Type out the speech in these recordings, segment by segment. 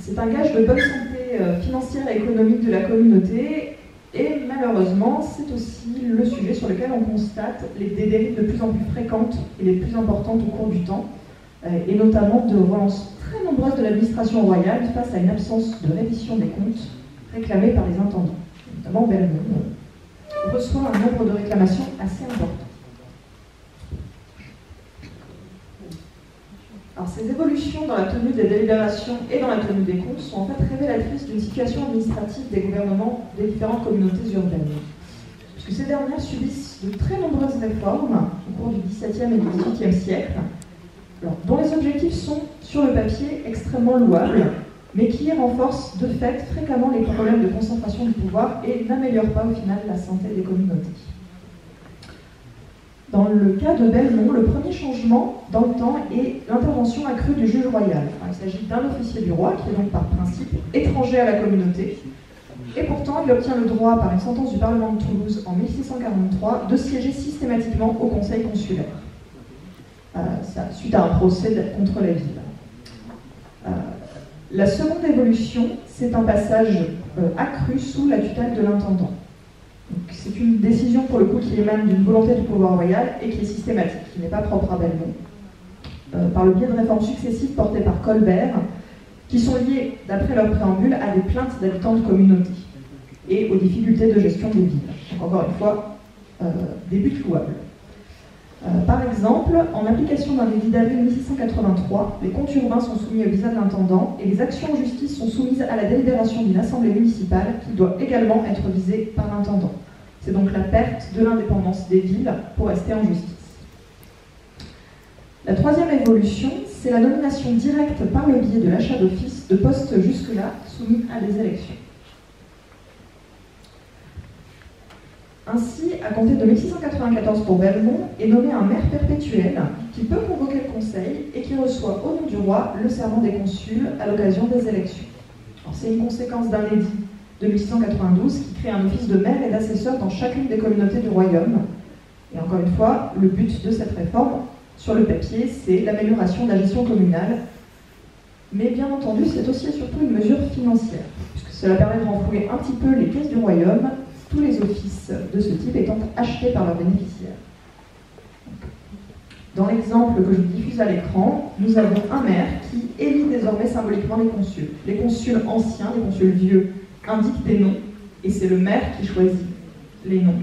C'est un gage de bonne santé financière et économique de la communauté, et malheureusement, c'est aussi le sujet sur lequel on constate des dérives de plus en plus fréquentes et les plus importantes au cours du temps, et notamment de relances très nombreuses de l'administration royale face à une absence de reddition des comptes réclamée par les intendants. Notamment Belmont reçoit un nombre de réclamations assez important. Alors, ces évolutions dans la tenue des délibérations et dans la tenue des comptes sont en fait révélatrices d'une situation administrative des gouvernements des différentes communautés urbaines. Puisque ces dernières subissent de très nombreuses réformes au cours du XVIIe et du XVIIIe siècle, dont les objectifs sont, sur le papier, extrêmement louables, mais qui renforcent de fait fréquemment les problèmes de concentration du pouvoir et n'améliorent pas au final la santé des communautés. Dans le cas de Belmont, le premier changement dans le temps est l'intervention accrue du juge royal. Il s'agit d'un officier du roi qui est donc par principe étranger à la communauté, et pourtant il obtient le droit par une sentence du Parlement de Toulouse en 1643 de siéger systématiquement au conseil consulaire, suite à un procès contre la ville. La seconde évolution, c'est un passage accru sous la tutelle de l'intendant. C'est une décision pour le coup qui émane d'une volonté du pouvoir royal et qui est systématique, qui n'est pas propre à Belmont, par le biais de réformes successives portées par Colbert, qui sont liées, d'après leur préambule, à des plaintes d'habitants de communautés et aux difficultés de gestion des villes. Donc encore une fois, des buts louables. Par exemple, en application d'un édit d'avril 1683, les comptes urbains sont soumis au visa de l'intendant et les actions en justice sont soumises à la délibération d'une assemblée municipale qui doit également être visée par l'intendant. C'est donc la perte de l'indépendance des villes pour rester en justice. La troisième évolution, c'est la nomination directe par le biais de l'achat d'office de postes jusque-là soumis à des élections. Ainsi, à compter de 1694 pour Belmont, est nommé un maire perpétuel qui peut convoquer le conseil et qui reçoit au nom du roi le serment des consuls à l'occasion des élections. C'est une conséquence d'un édit de 1692 qui crée un office de maire et d'assesseur dans chacune des communautés du royaume. Et encore une fois, le but de cette réforme, sur le papier, c'est l'amélioration de la gestion communale. Mais bien entendu, c'est aussi et surtout une mesure financière, puisque cela permet de renflouer un petit peu les caisses du royaume, tous les offices de ce type étant achetés par leurs bénéficiaires. Dans l'exemple que je vous diffuse à l'écran, nous avons un maire qui élit désormais symboliquement les consuls. Les consuls anciens, les consuls vieux, indiquent des noms, et c'est le maire qui choisit les noms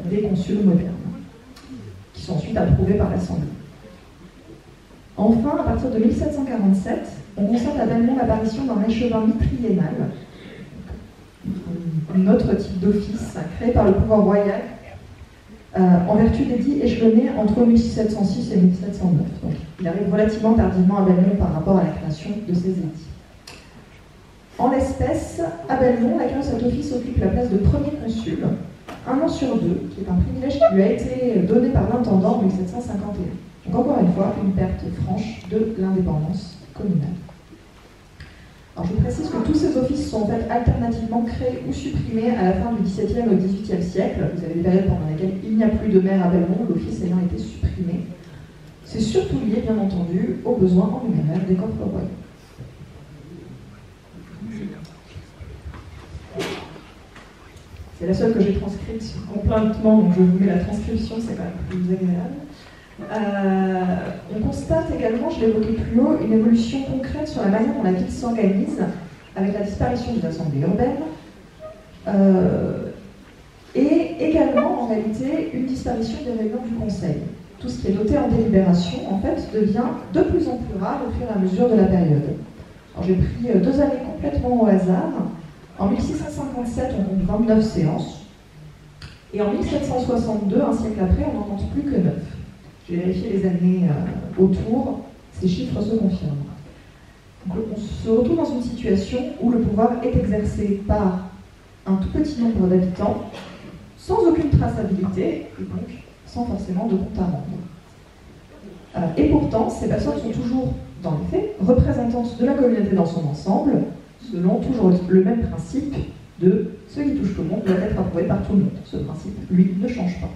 des consuls modernes, qui sont ensuite approuvés par l'Assemblée. Enfin, à partir de 1747, on constate à Belmont l'apparition d'un échevin mi-triennal, un autre type d'office créé par le pouvoir royal en vertu d'édits échelonnés entre 1706 et 1709. Donc, il arrive relativement tardivement à Belmont par rapport à la création de ces édits. En l'espèce, à Belmont, la création de cet office occupe la place de premier consul, un an sur deux, qui est un privilège qui lui a été donné par l'intendant en 1751. Donc encore une fois, une perte franche de l'indépendance communale. Alors je précise que tous ces offices sont en fait alternativement créés ou supprimés à la fin du XVIIe au XVIIIe siècle. Vous avez des périodes pendant lesquelles il n'y a plus de maire à Belmont, l'office ayant été supprimé. C'est surtout lié, bien entendu, aux besoins en numéraire des coffres royaux. C'est la seule que j'ai transcrite complètement, donc je vous mets la transcription, c'est quand même plus agréable. On constate également, je l'évoquais plus haut, une évolution concrète sur la manière dont la ville s'organise, avec la disparition des assemblées urbaines, et également, en réalité, une disparition des réunions du conseil. Tout ce qui est noté en délibération, en fait, devient de plus en plus rare au fur et à mesure de la période. Alors, j'ai pris 2 années complètement au hasard. En 1657, on compte 29 séances, et en 1762, un siècle après, on n'en compte plus que 9. J'ai vérifié les années autour, ces chiffres se confirment. Donc, on se retrouve dans une situation où le pouvoir est exercé par un tout petit nombre d'habitants, sans aucune traçabilité, et donc sans forcément de compte à rendre. Et pourtant, ces personnes sont toujours, dans les faits, représentantes de la communauté dans son ensemble, selon toujours le même principe de ce qui touche tout le monde doit être approuvé par tout le monde. Ce principe, lui, ne change pas.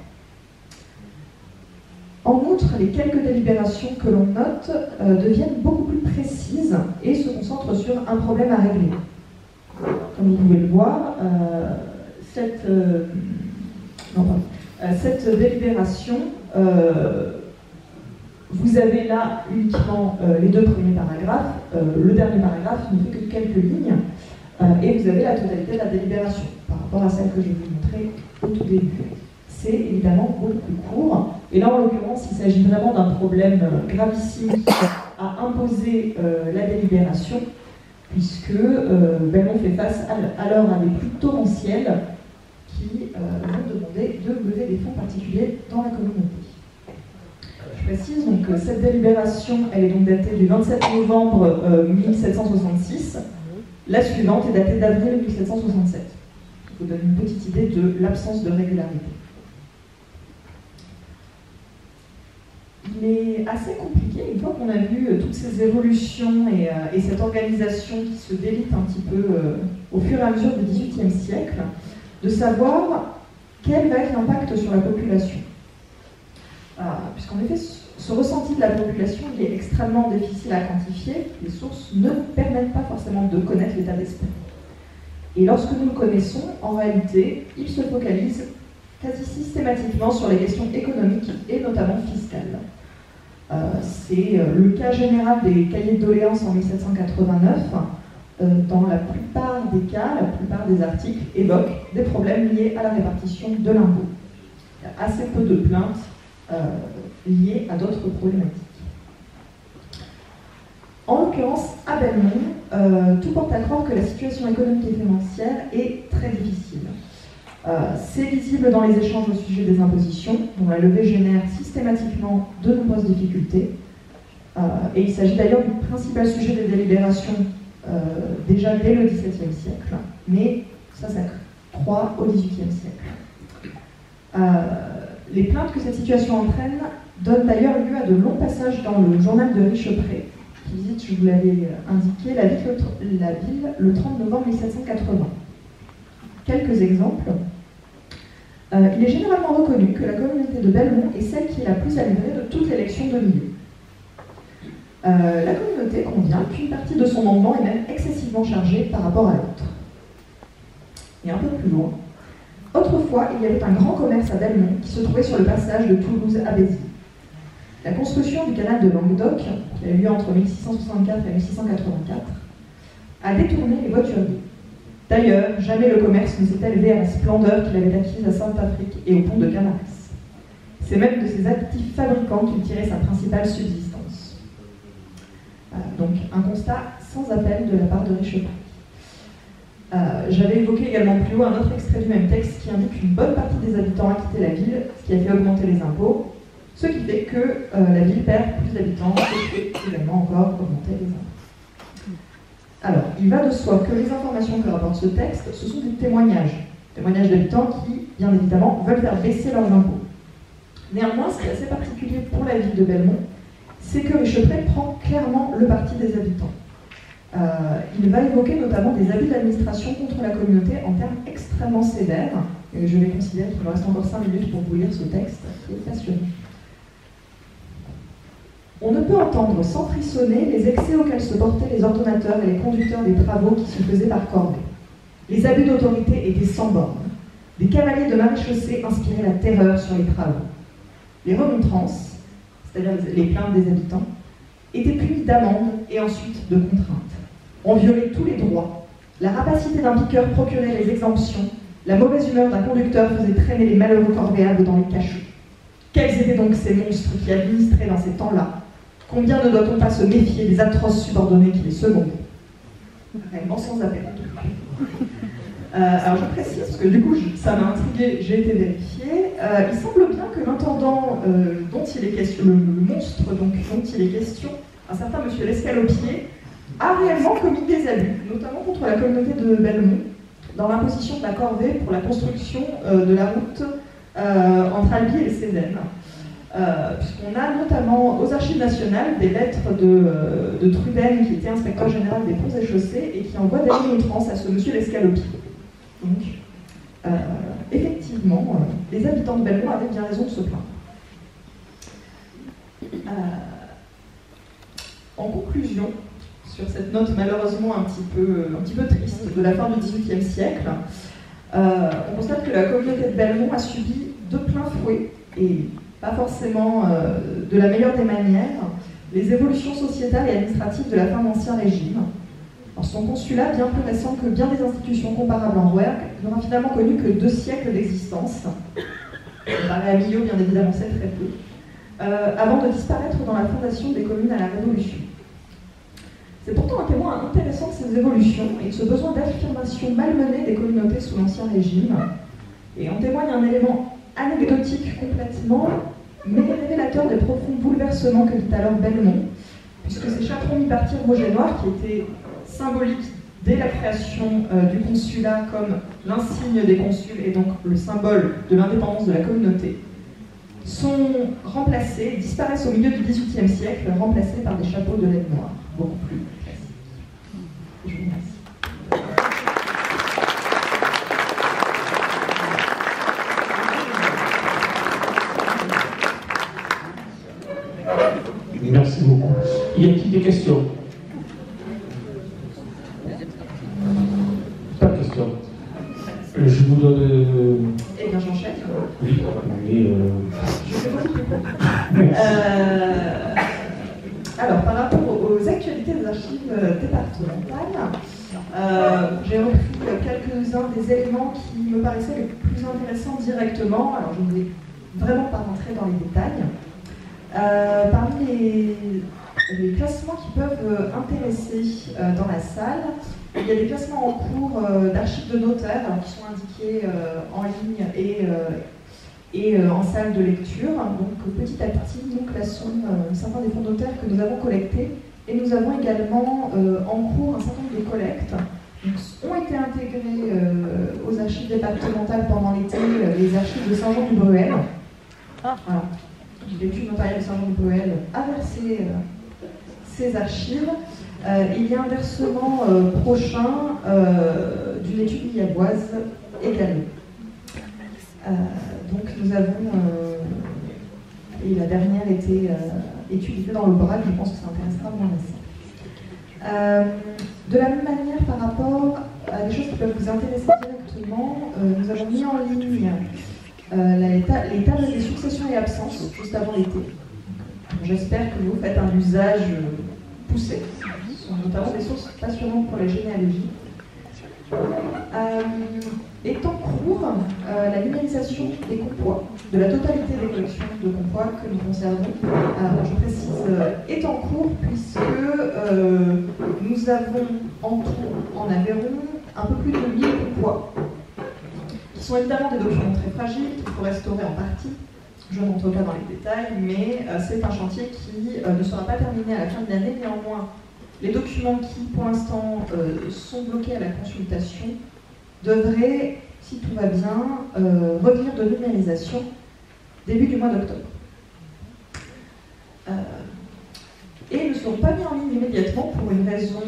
En outre, les quelques délibérations que l'on note deviennent beaucoup plus précises et se concentrent sur un problème à régler. Comme vous pouvez le voir, cette délibération, vous avez là uniquement les deux premiers paragraphes. Le dernier paragraphe ne fait que quelques lignes. Et vous avez la totalité de la délibération par rapport à celle que je vous montrais au tout début. C'est évidemment beaucoup plus court. Et là, en l'occurrence, il s'agit vraiment d'un problème gravissime qui a imposé la délibération, puisque Belmont fait face alors à des pluies torrentielles qui vont demander de lever des fonds particuliers dans la communauté. Je précise donc que cette délibération, elle est donc datée du 27 novembre 1766. La suivante est datée d'avril 1767. Je vous donne une petite idée de l'absence de régularité. Il est assez compliqué, une fois qu'on a vu toutes ces évolutions et cette organisation qui se délite un petit peu au fur et à mesure du XVIIIe siècle, de savoir quel va être l'impact sur la population. Puisqu'en effet, ce ressenti de la population il est extrêmement difficile à quantifier, les sources ne permettent pas forcément de connaître l'état d'esprit. Et lorsque nous le connaissons, en réalité, il se focalise quasi systématiquement sur les questions économiques et notamment fiscales. C'est le cas général des cahiers de doléances en 1789. Dans la plupart des cas, la plupart des articles évoquent des problèmes liés à la répartition de l'impôt. Il y a assez peu de plaintes liées à d'autres problématiques. En l'occurrence, à Belmont, tout porte à croire que la situation économique et financière est très difficile. C'est visible dans les échanges au sujet des impositions, dont la levée génère systématiquement de nombreuses difficultés. Et il s'agit d'ailleurs du principal sujet des délibérations déjà dès le XVIIe siècle, mais ça croît au XVIIIe siècle. Les plaintes que cette situation entraîne donnent d'ailleurs lieu à de longs passages dans le journal de Richeprey, qui visite, je vous l'avais indiqué, la ville le 30 novembre 1780. Quelques exemples. Il est généralement reconnu que la communauté de Belmont est celle qui est la plus alivrée de toute l'élection de milieu. La communauté convient qu'une partie de son mandement est même excessivement chargée par rapport à l'autre. Et un peu plus loin, autrefois, il y avait un grand commerce à Belmont qui se trouvait sur le passage de Toulouse à Béziers. La construction du canal de Languedoc, qui a eu lieu entre 1664 et 1684, a détourné les voituriers. D'ailleurs, jamais le commerce ne s'est élevé à la splendeur qu'il avait acquise à Sainte-Afrique et au pont de Canaris. C'est même de ses actifs fabricants qu'il tirait sa principale subsistance. Donc, un constat sans appel de la part de Richeprey. J'avais évoqué également plus haut un autre extrait du même texte qui indique qu'une bonne partie des habitants a quitté la ville, ce qui a fait augmenter les impôts, ce qui fait que la ville perd plus d'habitants et fait également encore augmenter les impôts. Alors, il va de soi que les informations que rapporte ce texte, ce sont des témoignages d'habitants qui, bien évidemment, veulent faire baisser leurs impôts. Néanmoins, ce qui est assez particulier pour la ville de Belmont, c'est que Richeprey prend clairement le parti des habitants. Il va évoquer notamment des abus d'administration contre la communauté en termes extrêmement sévères, et je vais considérer qu'il me reste encore 5 minutes pour vous lire ce texte, qui est passionnant. On ne peut entendre sans frissonner les excès auxquels se portaient les ordonnateurs et les conducteurs des travaux qui se faisaient par corvée. Les abus d'autorité étaient sans borne. Des cavaliers de maréchaussée inspiraient la terreur sur les travaux. Les remontrances, c'est-à-dire les plaintes des habitants, étaient punies d'amendes et ensuite de contraintes. On violait tous les droits. La rapacité d'un piqueur procurait les exemptions. La mauvaise humeur d'un conducteur faisait traîner les malheureux corvéables dans les cachots. Quels étaient donc ces monstres qui administraient dans ces temps-là? Combien ne doit-on pas se méfier des atroces subordonnés qui les secondaient? Réellement sans appel. Alors je précise, parce que du coup ça m'a intrigué, j'ai été vérifié. Il semble bien que l'intendant dont il est question, le monstre donc, dont il est question, un certain monsieur Lescalopier, a réellement commis des abus, notamment contre la communauté de Belmont, dans l'imposition de la corvée pour la construction de la route entre Albi et Cévennes. Puisqu'on a notamment aux archives nationales des lettres de Truden, qui était inspecteur général des ponts et chaussées, et qui envoie des remontrances à ce monsieur Lescalopier. Donc, effectivement, les habitants de Belmont avaient bien raison de se plaindre. En conclusion, sur cette note malheureusement un petit peu triste de la fin du XVIIIe siècle, on constate que la communauté de Belmont a subi de plein fouet, et pas forcément de la meilleure des manières, les évolutions sociétales et administratives de la fin de l'Ancien Régime. Alors, son consulat, bien plus récent que bien des institutions comparables en Rouergue, n'aura finalement connu que 2 siècles d'existence. Comparé à Millau, bien évidemment, c'est très peu. Avant de disparaître dans la fondation des communes à la Révolution. C'est pourtant un témoin intéressant de ces évolutions et de ce besoin d'affirmation malmenée des communautés sous l'Ancien Régime. Et en témoigne un élément anecdotique complètement, mais révélateur des profonds bouleversements que vit alors Belmont, puisque ces chaperons mi-partis rouge-et-noir, qui étaient symboliques dès la création du consulat comme l'insigne des consuls et donc le symbole de l'indépendance de la communauté, sont remplacés, disparaissent au milieu du XVIIIe siècle, remplacés par des chapeaux de laine noire, beaucoup plus classiques. Je vous remercie. Merci beaucoup. Y a-t-il des questions? Pas de questions. Je vous donne... Eh bien, j'enchaîne. Oui, oui. Je fais beaucoup plus court. Alors, par rapport aux actualités des archives départementales, j'ai repris quelques-uns des éléments qui me paraissaient les plus intéressants directement. Alors, je ne vais vraiment pas rentrer dans les détails. Parmi les classements qui peuvent intéresser dans la salle, il y a des classements en cours d'archives de notaires qui sont indiqués en ligne et en salle de lecture. Donc petit à petit, nous classons certains des fonds notaires que nous avons collectés et nous avons également en cours un certain nombre de collectes. Donc, ont été intégrés aux archives départementales pendant l'été les archives de Saint-Jean-du-Bruel. Voilà. L'étude notariale de Saint-Jean-du-Bruel a versé ses archives. Il y a un versement prochain d'une étude liégeoise également. Donc nous avons, et la dernière était étudiée dans le Brac, je pense que ça intéressera moins les. De la même manière, par rapport à des choses qui peuvent vous intéresser directement, nous avons mis en ligne les tables des successions et absences juste avant l'été. J'espère que vous faites un usage poussé. Ce sont notamment des sources passionnantes pour les généalogies. Est en cours la numérisation des compois, de la totalité des collections de compois que nous conservons. Je précise, est en cours puisque nous avons en tout, en Aveyron, un peu plus de 1000 compois, qui sont évidemment des documents très fragiles, qu'il faut restaurer en partie. Je n'entre pas dans les détails, mais c'est un chantier qui ne sera pas terminé à la fin de l'année. Néanmoins, les documents qui, pour l'instant, sont bloqués à la consultation devraient, si tout va bien, revenir de numérisation début du mois d'octobre. Et ne seront pas mis en ligne immédiatement pour une raison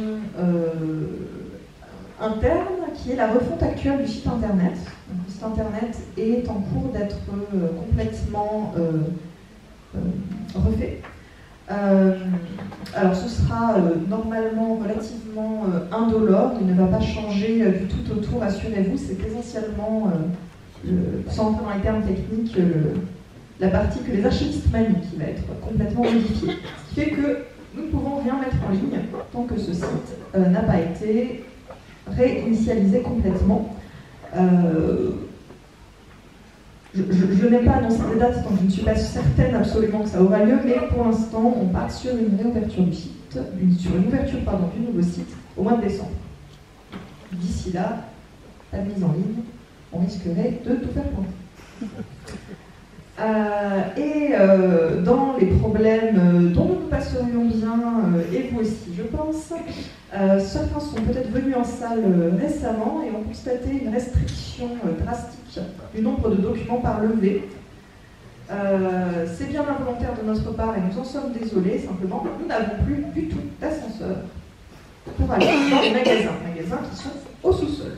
interne, qui est la refonte actuelle du site internet. Donc, le site internet est en cours d'être complètement refait. Alors ce sera normalement relativement indolore, il ne va pas changer du tout autour, assurez-vous, c'est essentiellement, sans entrer dans les termes techniques, la partie que les archivistes manient qui va être complètement modifiée. Ce qui fait que nous ne pouvons rien mettre en ligne tant que ce site n'a pas été réinitialisé complètement. Je n'ai pas annoncé des dates, donc je ne suis pas certaine absolument que ça aura lieu, mais pour l'instant, on part sur une réouverture du site, sur une ouverture du nouveau site au mois de décembre. D'ici là, la mise en ligne, on risquerait de tout faire planter. Dans les problèmes dont nous passerions bien, et vous aussi je pense, certains sont peut-être venus en salle récemment et ont constaté une restriction drastique du nombre de documents par levée. C'est bien involontaire de notre part et nous en sommes désolés, simplement nous n'avons plus du tout d'ascenseur pour aller dans les magasins qui sont au sous-sol.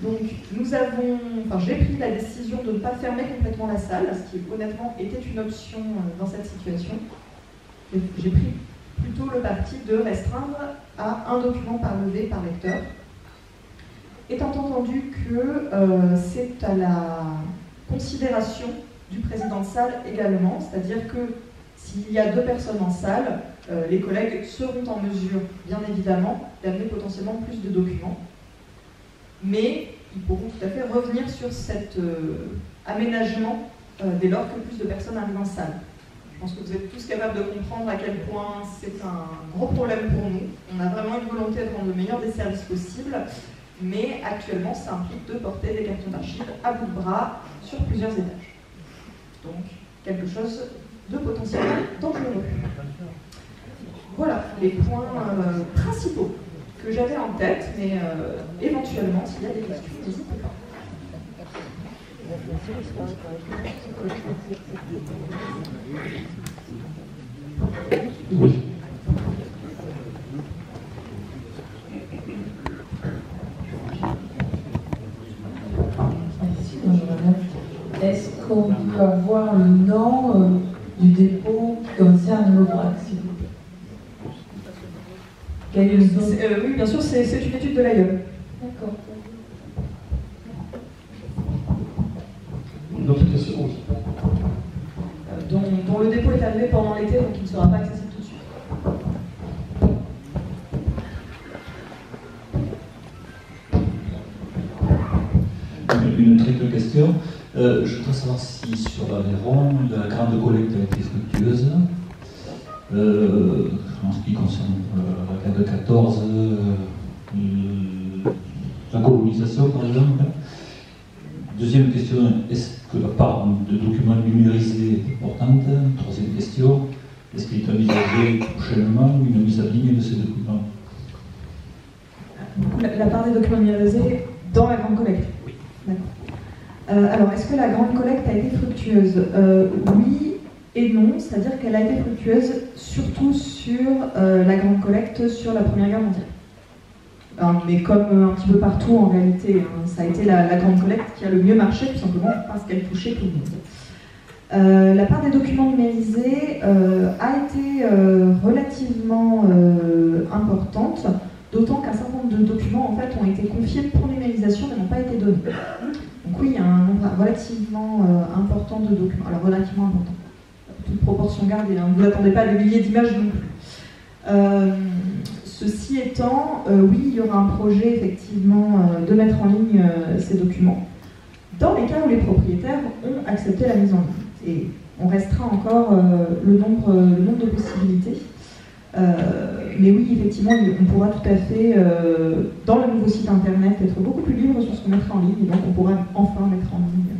Donc j'ai pris la décision de ne pas fermer complètement la salle, ce qui honnêtement était une option dans cette situation. J'ai pris plutôt le parti de restreindre à un document par levée par lecteur, étant entendu que c'est à la considération du président de salle également, c'est-à-dire que s'il y a 2 personnes en salle, les collègues seront en mesure, bien évidemment, d'amener potentiellement plus de documents, mais ils pourront tout à fait revenir sur cet aménagement dès lors que plus de personnes arrivent en salle. Je pense que vous êtes tous capables de comprendre à quel point c'est un gros problème pour nous. On a vraiment une volonté de rendre le meilleur des services possibles, mais actuellement, ça implique de porter des cartons d'archives à bout de bras sur plusieurs étages. Donc, quelque chose de potentiellement dangereux. Voilà les points principaux que j'avais en tête, mais éventuellement, s'il y a des questions, n'hésitez pas. Oui. Est-ce qu'on peut avoir le nom du dépôt qui concerne l'Aubrac, s'il vous plaît? Quel est le nom? Oui, bien sûr, c'est une étude de l'AIE. D'accord. Une autre question? Dont le dépôt est arrivé pendant l'été, donc il ne sera pas accessible tout de suite. Une triple question. Je voudrais savoir si sur l'Aveyron, la grande collecte a été fructueuse. En ce qui concerne la CAD 14, la colonisation par exemple. Deuxième question, est-ce que la part de documents numérisés est importante? Troisième question, est-ce qu'il est envisagé prochainement une mise à ligne de ces documents? La part des documents numérisés dans la grande collecte? Oui. D'accord. Alors, est-ce que la grande collecte a été fructueuse? Oui et non, c'est-à-dire qu'elle a été fructueuse surtout sur la grande collecte sur la Première Guerre mondiale. Mais comme un petit peu partout en réalité, ça a été la grande collecte qui a le mieux marché, tout simplement parce qu'elle touchait tout le monde. La part des documents numérisés a été relativement importante, d'autant qu'un certain nombre de documents en fait, ont été confiés pour numérisation mais n'ont pas été donnés. Donc oui, il y a un nombre relativement important de documents. Alors relativement important. Toute proportion gardée, hein. Vous n'attendez pas des milliers d'images non plus. Ceci étant, oui, il y aura un projet effectivement de mettre en ligne ces documents, dans les cas où les propriétaires ont accepté la mise en ligne. Et on restera encore le nombre de possibilités. Mais oui, effectivement, on pourra tout à fait, dans le nouveau site internet, être beaucoup plus libre sur ce qu'on mettra en ligne, et donc on pourra enfin mettre en ligne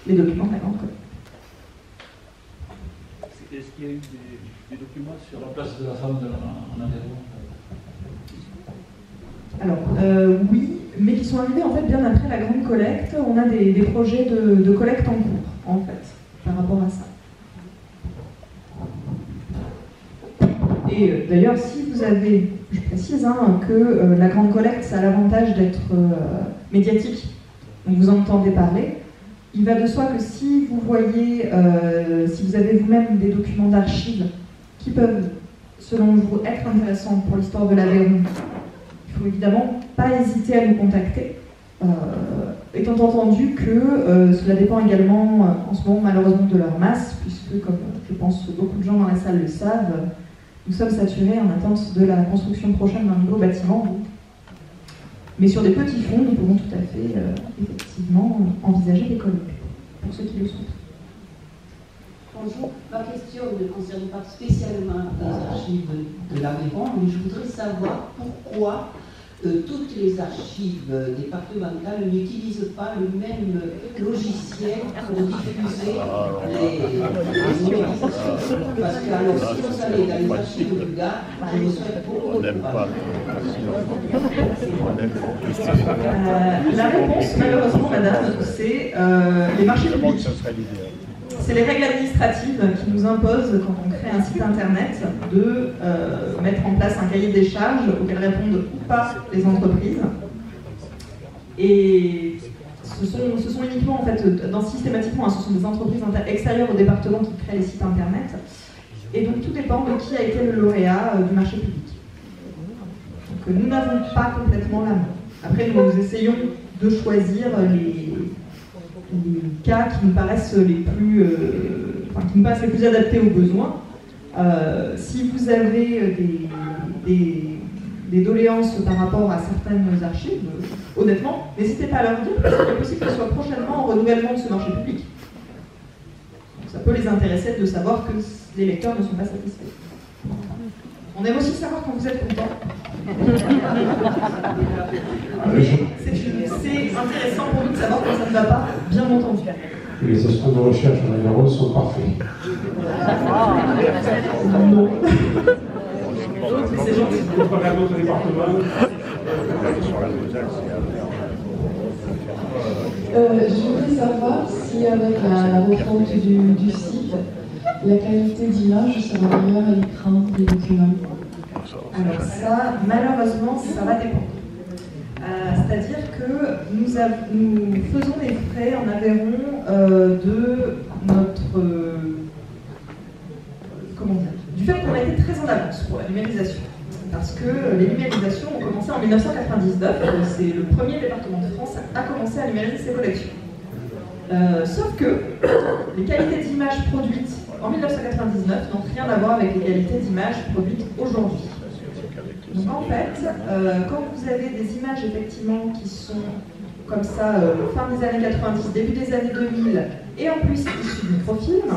les documents de la grande collecte. Est-ce qu'il y a eu des documents sur la place de la femme en Aveyron? Alors, oui, mais qui sont arrivés en fait bien après la grande collecte. On a des projets de collecte en cours, en fait, par rapport à ça. Et d'ailleurs, si vous avez, je précise que la grande collecte, ça a l'avantage d'être médiatique, donc vous entendez parler. Il va de soi que si vous voyez, si vous avez vous-même des documents d'archives qui peuvent, selon vous, être intéressants pour l'histoire de l'Aveyron, il ne faut évidemment pas hésiter à nous contacter, étant entendu que cela dépend également en ce moment malheureusement de leur masse, puisque comme je pense beaucoup de gens dans la salle le savent, nous sommes saturés en attente de la construction prochaine d'un nouveau bâtiment. Donc. Mais sur des petits fonds, nous pouvons tout à fait effectivement envisager des collectes, pour ceux qui le souhaitent. Bonjour, ma question ne concerne pas spécialement les archives de l'Aveyron, mais je voudrais savoir pourquoi toutes les archives départementales n'utilisent pas le même logiciel pour diffuser les numérisations. Parce que alors, si vous allez dans les archives du Gard, je me serais beaucoup La réponse, malheureusement, madame, c'est les marchés publics. C'est les règles administratives qui nous imposent, quand on crée un site internet, de mettre en place un cahier des charges auquel répondent ou pas les entreprises. Et ce sont uniquement, en fait, systématiquement, hein, ce sont des entreprises extérieures au département qui créent les sites internet. Et donc tout dépend de qui a été le lauréat du marché public. Donc nous n'avons pas complètement la main. Après, nous essayons de choisir les cas qui nous paraissent les plus, adaptés aux besoins. Si vous avez des doléances par rapport à certaines archives, honnêtement, n'hésitez pas à leur dire, parce qu'il est possible qu'elles soient prochainement en renouvellement de ce marché public. Donc, ça peut les intéresser de savoir que les lecteurs ne sont pas satisfaits. On aime aussi savoir quand vous êtes content. C'est intéressant pour nous de savoir quand ça ne va pas, bien entendu. Les instruments de recherche en aéro sont parfaits. Non. C'est gentil. Je voudrais savoir si avec la refonte du site, la qualité d'image sera meilleure à l'écran des documents. Alors ça, malheureusement, ça va dépendre. C'est-à-dire que nous faisons des frais en Aveyron de notre... du fait qu'on a été très en avance pour la numérisation. Parce que les numérisations ont commencé en 1999, c'est le premier département de France à commencer à numériser ses collections. Sauf que les qualités d'image produites en 1999 n'ont rien à voir avec les qualités d'image produites aujourd'hui. Donc en fait, quand vous avez des images effectivement qui sont comme ça, fin des années 90, début des années 2000, et en plus issues du microfilm,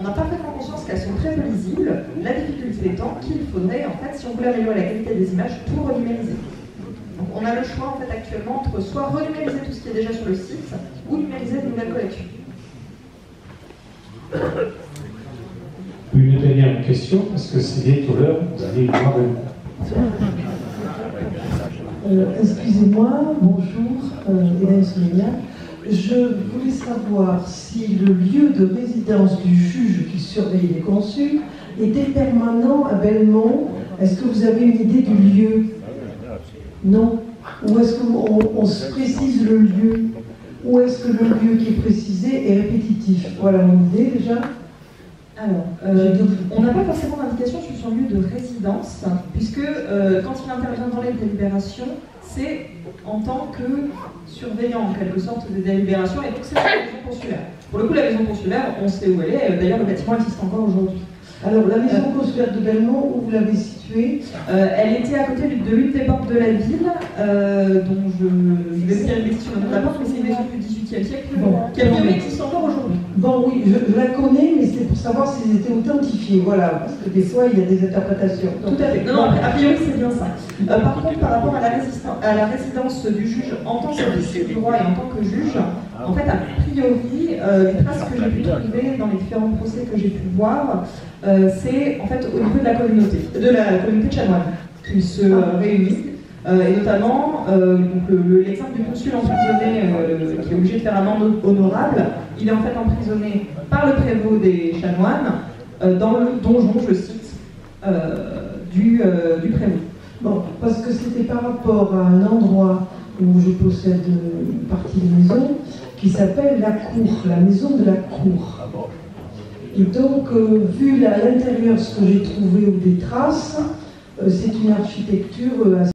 on a parfaitement conscience qu'elles sont très peu lisibles, la difficulté étant qu'il faudrait, en fait, si on voulait améliorer la qualité des images, tout renumériser. Donc on a le choix en fait actuellement entre soit renumériser tout ce qui est déjà sur le site, ou numériser de nouvelles collections. Une dernière question, parce que c'est bientôt l'heure, vous allez voir. Excusez-moi, bonjour, Hélène Solénia. Je voulais savoir si le lieu de résidence du juge qui surveille les consuls était permanent à Belmont. Est-ce que vous avez une idée du lieu? Non? Ou est-ce qu'on se précise le lieu? Ou est-ce que le lieu qui est précisé est répétitif? Voilà mon idée déjà. Alors, on n'a pas forcément d'indication sur son lieu de résidence, puisque quand il intervient dans les délibérations, c'est en tant que surveillant en quelque sorte des délibérations, et donc c'est la maison consulaire. Pour le coup, la maison consulaire, on sait où elle est, d'ailleurs le bâtiment existe encore aujourd'hui. Alors, la maison consulaire de Belmont, où vous l'avez située? Elle était à côté de l'une des portes de la ville, dont je vais vous dire une bêtise sur le nom de la porte, mais c'est une maison du XVIIIe siècle, qui a priori existe encore aujourd'hui. Bon, oui, je la connais, mais c'est pour savoir s'ils étaient authentifiés, voilà, parce que des fois, il y a des interprétations. Tout à fait. Non, a priori, c'est bien ça. Par contre, par rapport à la résidence du juge en tant qu'officier du roi et en tant que juge, en fait, a priori, les traces que j'ai pu trouver dans les différents procès que j'ai pu voir, c'est en fait au niveau de la communauté de chanoines qui se réunit, et notamment l'exemple du consul emprisonné qui est obligé de faire amende honorable. Il est en fait emprisonné par le prévôt des chanoines dans le donjon, je cite, du prévôt. Bon, parce que c'était par rapport à un endroit où je possède une partie de maison qui s'appelle la cour, la maison de la cour. Et donc, vu à l'intérieur ce que j'ai trouvé ou des traces, c'est une architecture assez